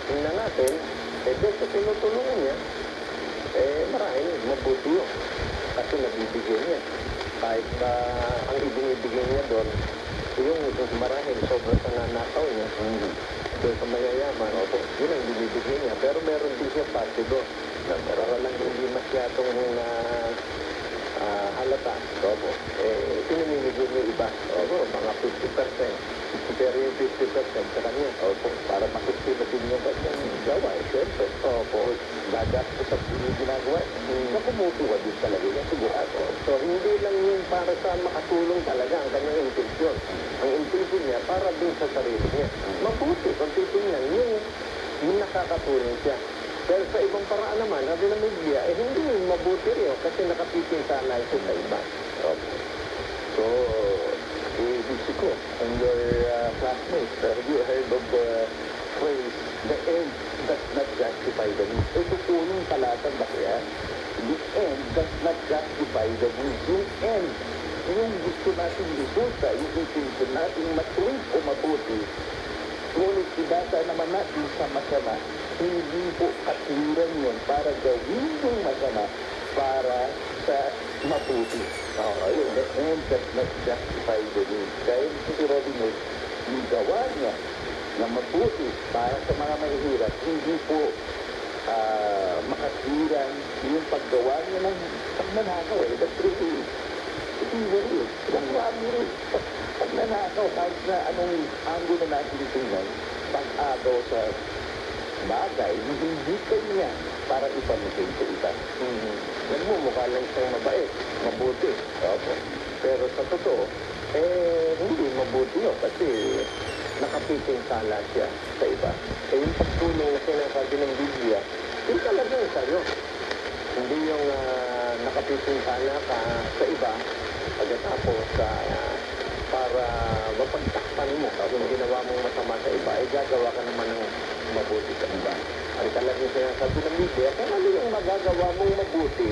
titingnan natin, eh, doon sa tinutulungan niya, eh, marahil mabuti yun. Kasi nabibigyan niya. Kahit ang ibinibigay niya doon, yung marahil sobrang nanakaw niya, doon sa mayayaman, yun ang binibigay niya. Pero meron din siya parte doon. Pero lang hindi masyadong halata. Eh, pinamimigay niya iba. Mga 50%. Pero yung 50% sa kanya. Para makustima din yung kanyang gawa. Siyempre. Gagastos sa ginagawa. Na kumukuha din talaga yung sigurado. So, hindi lang yung para sa makatulong talaga ang kanyang intensyon. Ang intensyon niya para din sa sarili niya. Mabuti kung titingnan yung nakakatulong siya. Pero sa ibang paraan naman, ang dinamigya, eh hindi mabuti rin kasi nakapipinsala ito sa iba. So, ibig ko, and your classmates, have you heard of the phrase, the end does not justify the means? Ito po yung talatang bakya. The end does not justify the means. Yung end, yung gusto natin resulta, yung intention natin matuwid o mabuti, ngunit ibasa naman natin sa masama, hindi po katwiran yun para gawin yung masama para sa mabuti. Ayun, the end does not justify the means. Kaya si Robin Hood, yung gawa niya na mabuti para sa mga mahihirap, hindi po makatwiran yung paggawa niya ng pagnanakaw. That's really, it's really, that's marami rin. Pagnanakaw, kahit na anong anggo na natin tingnan, pag-agaw sa bagay, hindi kanya para ipamigay sa iba. Yan mo, mukha lang siyang mabait, mabuti. Pero sa totoo, eh, hindi mabuti yun kasi nakapipinsala siya sa iba. Eh, yung pagtulong na sinasabi ng Biblia, yung talagang sa'yo. Hindi yung nakapipinsala ka sa iba, pagkatapos para mapagtakpan mo kung ginawa mong masama sa iba, ay gagawa ka naman ng mabuti sa iba. Ang talagang sinasabi ng Biblia, kung ano yung magagawa mong mabuti